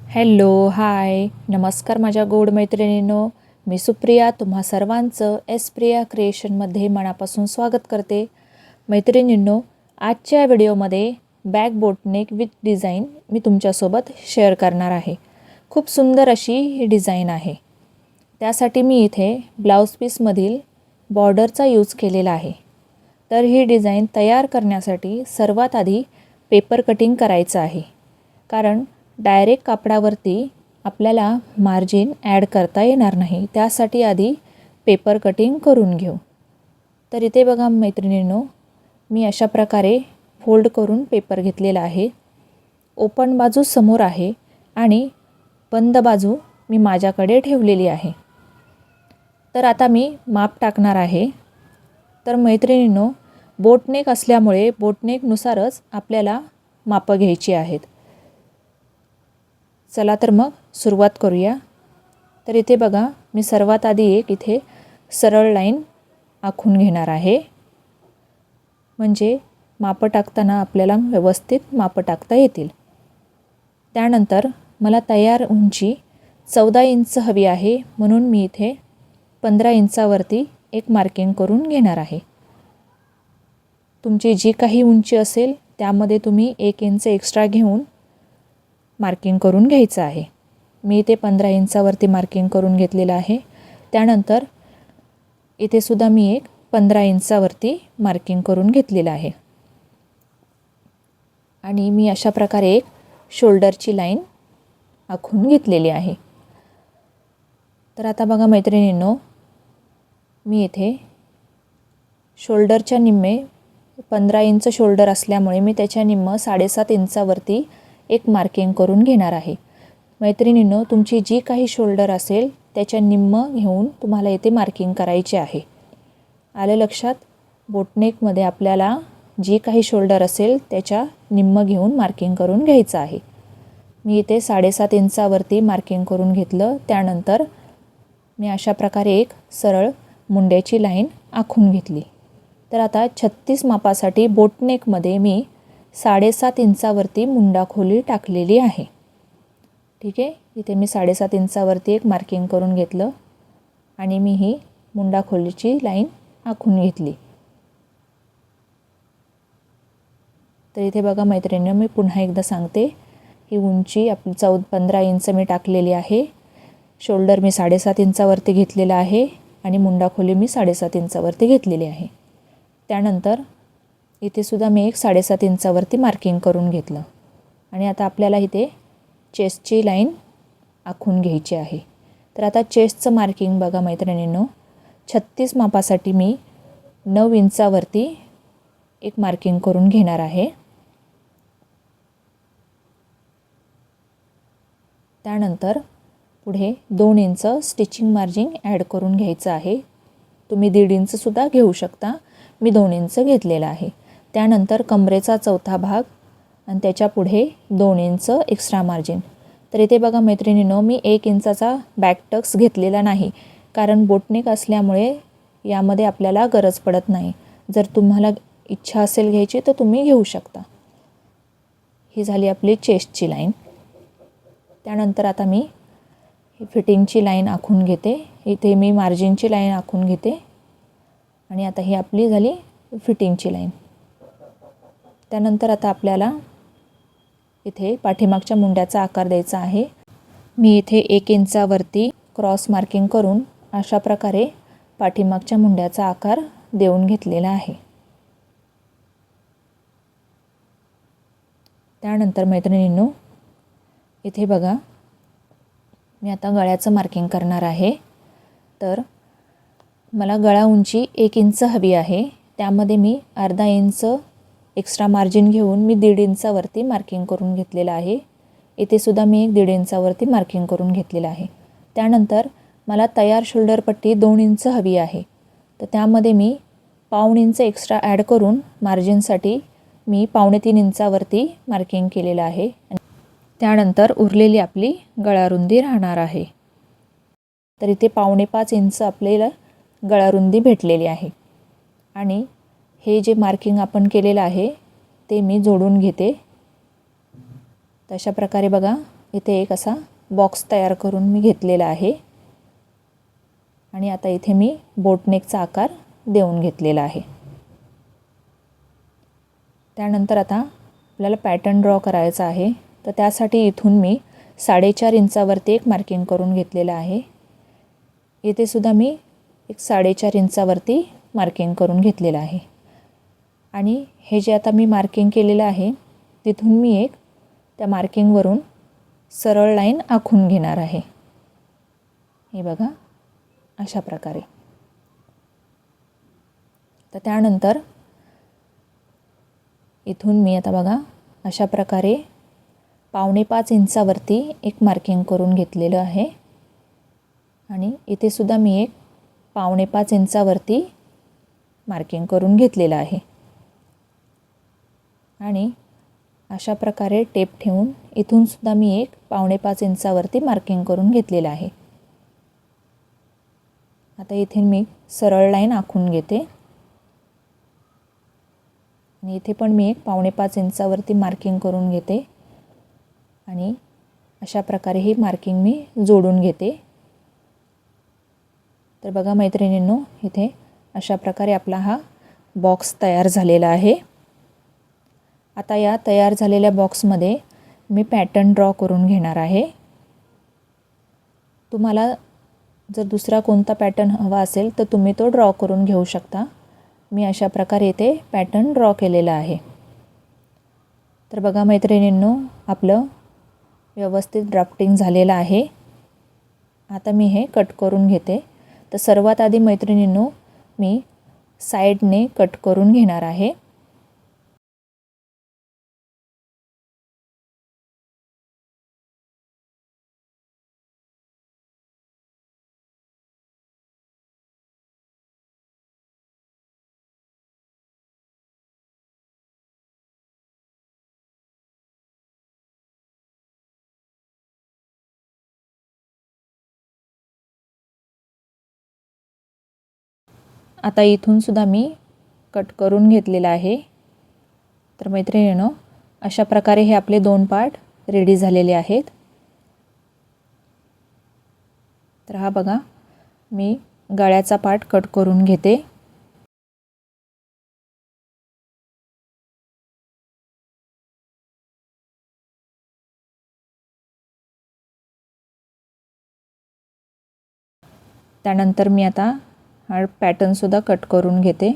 Hello, हाय, नमस्कार माझ्या गोड मैत्रिणींनो. मी सुप्रिया तुम्हा सर्वांचं एस प्रिया क्रिएशनमध्ये मनापासून स्वागत करते. मैत्रिणींनो, आजच्या व्हिडिओमध्ये बॅक बोटनेक विथ डिझाईन मी तुमच्यासोबत शेअर करणार आहे. खूप सुंदर अशी ही डिझाईन आहे. त्यासाठी मी इथे ब्लाऊज पीसमधील बॉर्डरचा यूज केलेला आहे. तर ही डिझाईन तयार करण्यासाठी सर्वात आधी पेपर कटिंग करायचं आहे, कारण डायरेक्ट कापडावरती आपल्याला मार्जिन ॲड करता येणार नाही. त्यासाठी आधी पेपर कटिंग करून घेऊ. तर इथे बघा मैत्रिणींनो, मी अशा प्रकारे फोल्ड करून पेपर घेतलेला आहे. ओपन बाजू समोर आहे आणि बंद बाजू मी माझ्याकडे ठेवलेली आहे. तर आता मी माप टाकणार आहे. तर मैत्रिणींनो, बोटनेक असल्यामुळे बोटनेकनुसारच आपल्याला मापं घ्यायची आहेत. चला तर मग सुरुवात करूया. तर इथे बघा, मी सर्वात आधी एक इथे सरळ लाईन आखून घेणार आहे, म्हणजे मापं टाकताना आपल्याला व्यवस्थित मापं टाकता येतील. त्यानंतर मला तयार उंची 14 इंच हवी आहे, म्हणून मी इथे 15 इंचावरती एक मार्किंग करून घेणार आहे. तुमची जी काही उंची असेल त्यामध्ये तुम्ही 1 इंच एक्स्ट्रा घेऊन मार्किंग करून घ्यायचं आहे. मी इथे 15 इंचावरती मार्किंग करून घेतलेलं आहे. त्यानंतर इथे सुद्धा मी एक 15 इंचावरती मार्किंग करून घेतलेलं आहे. आणि मी अशा प्रकारे एक शोल्डरची लाईन आखून घेतलेली आहे. तर आता बघा मैत्रिणींनो, मी इथे शोल्डरच्या निम्मे 15 इंच शोल्डर असल्यामुळे मी त्याच्या निम्म 7.5 इंचावरती एक मार्किंग करून घेणार आहे. मैत्रिणींनो, तुमची जी काही शोल्डर असेल त्याच्या निम्म घेऊन तुम्हाला इथे मार्किंग करायचे आहे. आलं लक्षात? बोटनेकमध्ये आपल्याला जी काही शोल्डर असेल त्याच्या निम्म घेऊन मार्किंग करून घ्यायचं आहे. मी इथे 7.5 इंचावरती मार्किंग करून घेतलं. त्यानंतर मी अशा प्रकारे एक सरळ मुंड्याची लाईन आखून घेतली. तर आता 36 मापासाठी बोटनेकमध्ये मी 7.5 इंचावरती मुंडा खोली टाकलेली आहे. ठीक आहे, इथे मी 7.5 इंचावरती एक मार्किंग करून घेतलं आणि मी ही मुंडा खोलीची लाईन आखून घेतली. तर इथे बघा मैत्रिणींनो, मी पुन्हा एकदा सांगते, ही उंची आपली 15 इंच मी टाकलेली आहे. शोल्डर मी 7.5 इंचावरती घेतलेला आहे आणि मुंडा खोली मी 7.5 इंचावरती घेतलेली आहे. त्यानंतर इथे सुद्धा मी एक 7.5 इंचावरती मार्किंग करून घेतलं आणि आता आपल्याला इथे चेस्टची लाईन आखून घ्यायची आहे. तर आता चेस्टचं मार्किंग बघा मैत्रिणींनो, 36 मापासाठी मी 9 इंचावरती एक मार्किंग करून घेणार आहे. त्यानंतर पुढे 2 इंच स्टिचिंग मार्जिन ॲड करून घ्यायचं आहे. तुम्ही 1.5 इंचसुद्धा घेऊ शकता. मी 2 इंच घेतलेला आहे. त्यानंतर कमरेचा चौथा भाग आणि त्याच्या पुढे 2 इंच एक्स्ट्रा मार्जिन. तर इथे बघा मैत्रिणींनो, मी 1 इंचाचा बॅक टक्स घेतलेला नाही, कारण बोटनेक असल्यामुळे यामध्ये आपल्याला गरज पडत नाही. जर तुम्हाला इच्छा असेल घ्यायची तर तुम्ही घेऊ शकता. ही झाली आपली चेस्टची लाईन. त्यानंतर आता मी फिटिंगची लाईन आखून घेते. इथे मी मार्जिनची लाईन आखून घेते आणि आता ही आपली झाली फिटिंगची लाईन. त्यानंतर आता आपल्याला इथे पाठीमागच्या मुंड्याचा आकार द्यायचा आहे. मी इथे 1 इंचावरती क्रॉस मार्किंग करून अशा प्रकारे पाठीमागच्या मुंड्याचा आकार देऊन घेतलेला आहे. त्यानंतर मैत्रिणींनो, इथे बघा, मी आता गळ्याचं मार्किंग करणार आहे. तर मला गळा उंची 1 इंच हवी आहे. त्यामध्ये मी अर्धा इंच एक्स्ट्रा मार्जिन घेऊन मी 1.5 इंचावरती मार्किंग करून घेतलेलं आहे. इथे सुद्धा मी एक 1.5 इंचावरती मार्किंग करून घेतलेलं आहे. त्यानंतर मला तयार शोल्डर पट्टी 2 इंच हवी आहे. तर त्यामध्ये मी 1/4 इंच एक्स्ट्रा ॲड करून मार्जिनसाठी मी 2.25 इंचावरती मार्किंग केलेलं आहे. त्यानंतर उरलेली आपली गळारुंदी राहणार आहे. तर इथे 4.25 इंच आपल्याला गळारुंदी भेटलेली आहे आणि हे जे मार्किंग आपण केलेलं आहे ते मी जोडून घेते. तशा प्रकारे बघा, इथे एक असा बॉक्स तयार करून मी घेतलेला आहे आणि आता इथे मी बोटनेकचा आकार देऊन घेतलेला आहे. त्यानंतर आता आपल्याला पॅटर्न ड्रॉ करायचा आहे. तर त्यासाठी इथून मी 4.5 इंचावरती एक मार्किंग करून घेतलेलं आहे. इथे सुद्धा मी एक 4.5 इंचावरती मार्किंग करून घेतलेलं आहे आणि हे जे आता मी मार्किंग केलेलं आहे तिथून मी एक त्या मार्किंगवरून सरळ लाईन आखून घेणार आहे. हे बघा अशा प्रकारे. तर त्यानंतर इथून मी आता बघा अशा प्रकारे 4.25 इंचावरती एक मार्किंग करून घेतलेलं आहे आणि इथे सुद्धा मी एक 4.25 इंचावरती मार्किंग करून घेतलेलं आहे आणि अशा प्रकारे टेप ठेवून इथून सुद्धा मी एक 4.25 इंचावरती मार्किंग करून घेतलेलं आहे. आता इथे मी सरळ लाईन आखून घेते आणि इथे पण मी एक 4.25 इंचावरती मार्किंग करून घेते आणि अशा प्रकारे ही मार्किंग मी जोडून घेते. तर बघा मैत्रिणींनो, इथे अशा प्रकारे आपला हा बॉक्स तयार झालेला आहे. आता या तयार झालेल्या बॉक्समध्ये मी पॅटर्न ड्रॉ करून घेणार आहे. तुम्हाला जर दुसरा कोणता पॅटर्न हवा असेल तर तुम्ही तो ड्रॉ करून घेऊ शकता. मी अशा प्रकारे इथे पॅटर्न ड्रॉ केलेला आहे. तर बघा मैत्रिणींनो, आपलं व्यवस्थित ड्राफ्टिंग झालेलं आहे. आता मी हे कट करून घेते. तर सर्वात आधी मैत्रिणींनो, मी साईडने कट करून घेणार आहे. आता इथून सुद्धा मी कट करून घेतलेला आहे. तर मैत्रिणींनो, अशा प्रकारे हे आपले 2 पार्ट रेडी झालेले आहेत. तर हा बघा, मी गळ्याचा पार्ट कट करून घेते. त्यानंतर मी आता हा पॅटर्न सुद्धा कट करून घेते.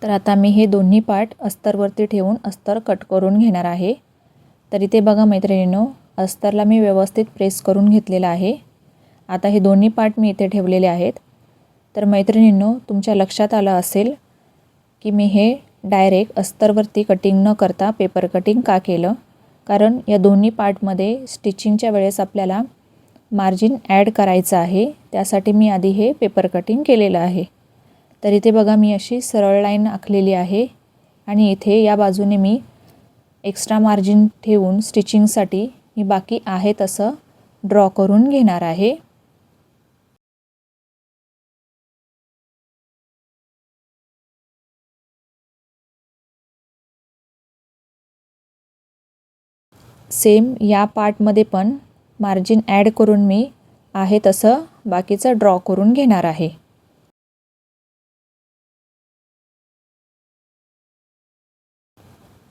तर आता मी हे दोन्ही पार्ट अस्तरवरती ठेवून अस्तर कट करून घेणार आहे. तर इथे बघा मैत्रिणींनो, अस्तरला मी व्यवस्थित प्रेस करून घेतलेला आहे. आता हे दोन्ही पार्ट मी इथे ठेवलेले आहेत. तर मैत्रिणींनो, तुमच्या लक्षात आलं असेल की मी हे डायरेक्ट अस्तरवरती कटिंग न करता पेपर कटिंग का केलं. कारण या दोन्ही पार्टमध्ये स्टिचिंगच्या वेळेस आपल्याला मार्जिन ॲड करायचं आहे. त्यासाठी मी आधी हे पेपर कटिंग केलेलं आहे. तर इथे बघा, मी अशी सरळ लाईन आखलेली आहे आणि इथे या बाजूने मी एक्स्ट्रा मार्जिन ठेवून स्टिचिंगसाठी मी बाकी आहे तसं ड्रॉ करून घेणार आहे. सेम या पार्टमध्ये पण मार्जिन ॲड करून मी आहे तसं बाकीचं ड्रॉ करून घेणार आहे.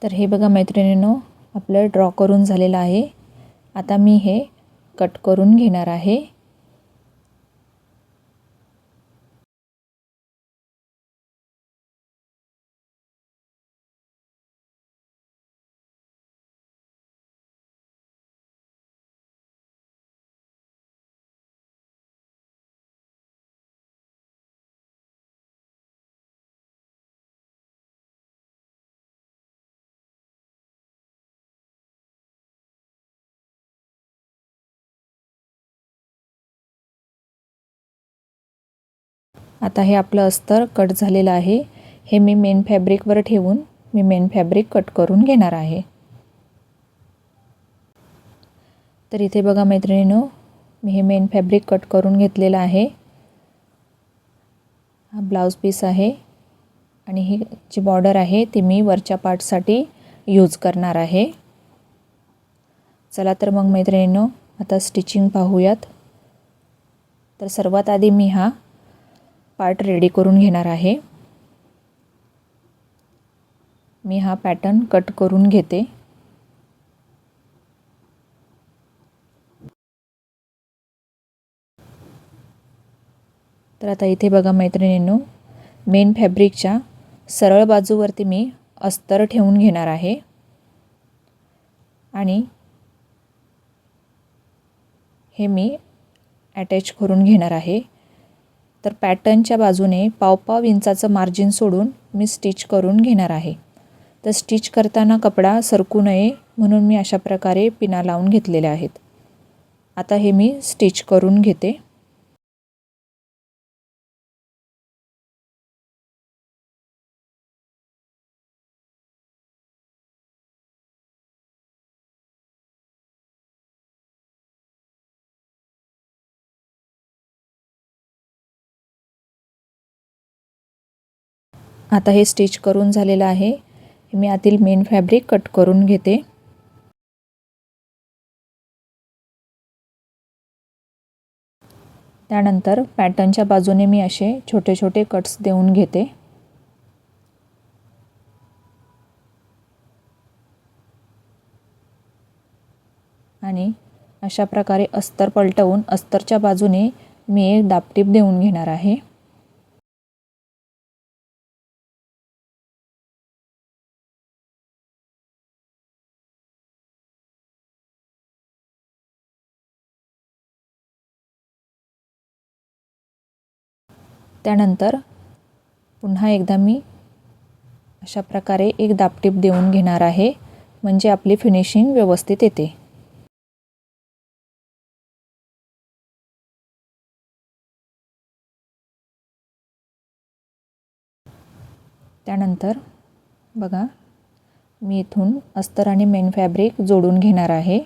तर हे बघा मैत्रिणींनो, आपलं ड्रॉ करून झालेलं आहे. आता मी हे कट करून घेणार आहे. आता हे आपलं अस्तर कट झालेलं आहे. हे मी मेन फॅब्रिकवर ठेवून मी मेन फॅब्रिक कट करून घेणार आहे. तर इथे बघा मैत्रिणींनो, मी हे मेन फॅब्रिक कट करून घेतलेलं आहे. हा ब्लाउज पीस आहे आणि ही जी बॉर्डर आहे ती मी वरच्या पार्टसाठी यूज करणार आहे। चला तर मग मैत्रिणींनो आता स्टिचिंग पाहूयात। तर सर्वात आधी मी हा पार्ट रेडी करून घेणार आहे। मी हा पॅटर्न कट करून घेते। तर आता इथे बघा मैत्रिणींनो, मेन फॅब्रिकच्या सरळ बाजूवरती मी अस्तर ठेवून घेणार आहे आणि हे मी अटॅच करून घेणार आहे। तर पॅटर्नच्या बाजूने पाव इंचाचं मार्जिन सोडून मी स्टिच करून घेणार आहे। तर स्टिच करताना कपडा सरकू नये म्हणून मी अशा प्रकारे पिना लावून घेतलेल्या आहेत। आता हे मी स्टिच करून घेते। आता हे स्टिच करून झालेलं आहे। मी आतील मेन फॅब्रिक कट करून घेते। त्यानंतर पॅटर्नच्या बाजूने मी असे छोटे छोटे कट्स देऊन घेते। आणि अशा प्रकारे अस्तर पलटवून अस्तरच्या बाजूने मी एक दाबटीप देऊन घेणार आहे। त्यानंतर पुन्हा एकदा मी अशा प्रकारे एक दाबटीप देऊन घेणार आहे, म्हणजे आपली फिनिशिंग व्यवस्थित येते। त्यानंतर बघा मी इथून अस्तर आणि मेन फॅब्रिक जोडून घेणार आहे।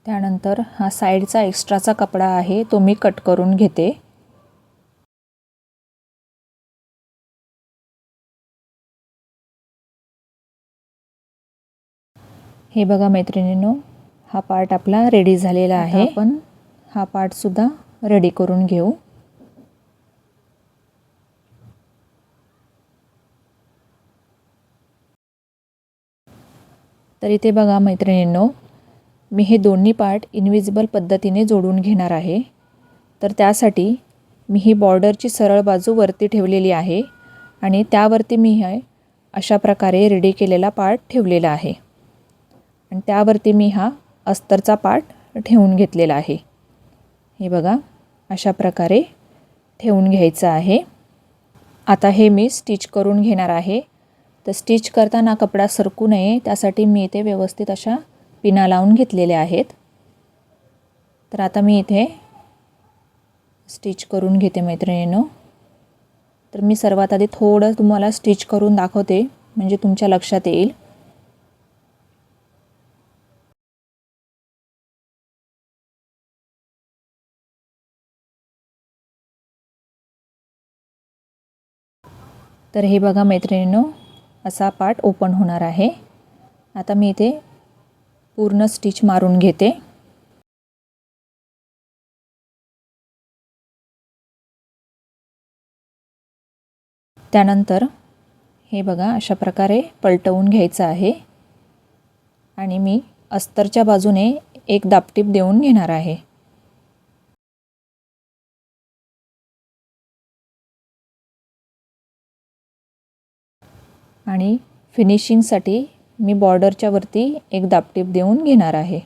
त्यानंतर हा साइडचा एक्स्ट्राचा कपडा आहे तो मी कट करून घेते। हे बघा मैत्रिणींनो, हा पार्ट आपला रेडी झालेला आहे। आपण हा पार्ट सुद्धा रेडी करून घेऊ। तर इथे बघा मैत्रिणींनो, मी हे दोन्ही पार्ट इनविजिबल पद्धतीने जोडून घेणार आहे। तर त्यासाठी मी ही बॉर्डरची सरळ बाजू वरती ठेवलेली आहे आणि त्यावरती मी हे अशा प्रकारे रेडी केलेला पार्ट ठेवलेला आहे आणि त्यावरती मी हा अस्तरचा पार्ट ठेवून घेतलेला आहे। हे बघा अशा प्रकारे ठेवून घ्यायचं आहे। आता हे मी स्टिच करून घेणार आहे। तर स्टिच करताना कपडा सरकू नये त्यासाठी मी इथे व्यवस्थित अशा पिना लावून घेतलेल्या आहेत। तर आता मी इथे स्टिच करून घेते मैत्रिणींनो। तर मी सर्वात आधी थोडं तुम्हाला स्टिच करून दाखवते म्हणजे तुमच्या लक्षात येईल। तर हे बघा मैत्रिणींनो, असा पार्ट ओपन होणार आहे। आता मी इथे पूर्ण स्टिच मारून घेते। त्यानंतर हे बघा अशा प्रकारे पलटवून घ्यायचं आहे आणि मी अस्तरच्या बाजूने एक दाबटीप देऊन घेणार आहे। आणि फिनिशिंगसाठी मी बॉर्डरच्या वरती एक दाबटीप देऊन घेणार आहे।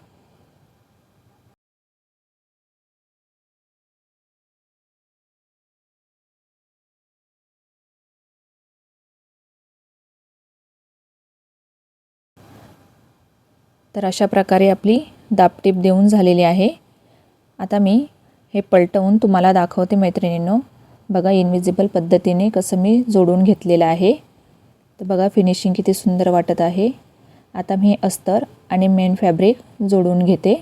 तर अशा प्रकारे आपली दाबटीप देऊन झालेली आहे। आता मी हे पलटवून तुम्हाला दाखवते मैत्रिणींनो। बघा इनविजिबल पद्धतीने कसं मी जोडून घेतलेलं आहे. तर बघा फिनिशिंग किती सुंदर वाटत आहे. आता मी अस्तर आणि मेन फॅब्रिक जोडून घेते.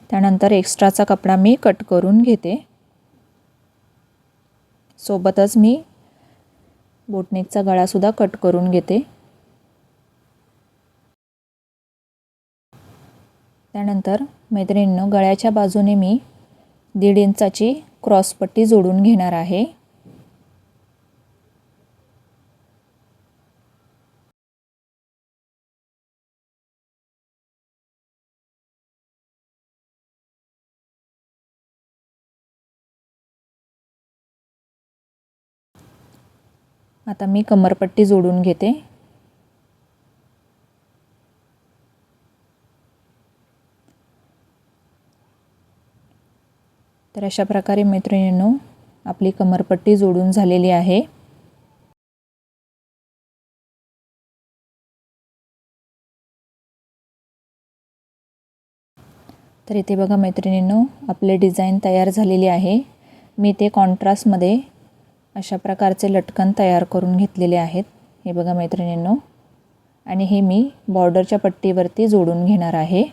त्यानंतर एक्स्ट्राचा कपडा मी कट करून घेते. सोबतच मी बोटनेकचा गळासुद्धा कट करून घेते. त्यानंतर मैत्रिणींनो गळ्याच्या बाजूने मी 1.5 इंचाची क्रॉसपट्टी जोडून घेणार आहे. आता मी कमरपट्टी जोडून घेते. तर अशा प्रकारे मैत्रिणींनो आपली कमरपट्टी जोडून झालेली आहे. तर इथे बघा मैत्रिणींनो आपले डिझाईन तयार झालेली आहे. मी ते कॉन्ट्रास्टमध्ये अशा प्रकारचे लटकन तयार करून घेतलेले आहेत. हे बघा मैत्रिणींनो आणि हे मी बॉर्डरच्या पट्टीवरती जोडून घेणार आहे.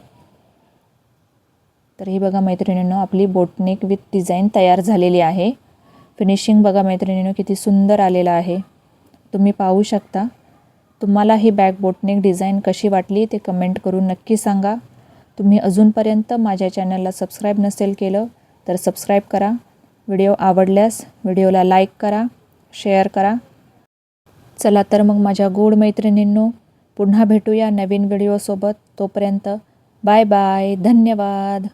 तर ही बघा मैत्रिणींनो आपली बोटनेक विथ डिझाईन तयार झालेली आहे. फिनिशिंग बघा मैत्रिणींनो किती सुंदर आलेलं आहे. तुम्ही पाहू शकता. तुम्हाला ही बॅक बोटनेक डिझाईन कशी वाटली ते कमेंट करून नक्की सांगा. तुम्ही अजूनपर्यंत माझ्या चॅनलला सबस्क्राईब नसेल केलं तर सबस्क्राईब करा. व्हिडिओ आवडल्यास व्हिडिओला लाईक करा, शेअर करा. चला तर मग माझ्या गोड मैत्रिणींनो पुन्हा भेटूया नवीन व्हिडिओसोबत. तोपर्यंत बाय बाय. धन्यवाद.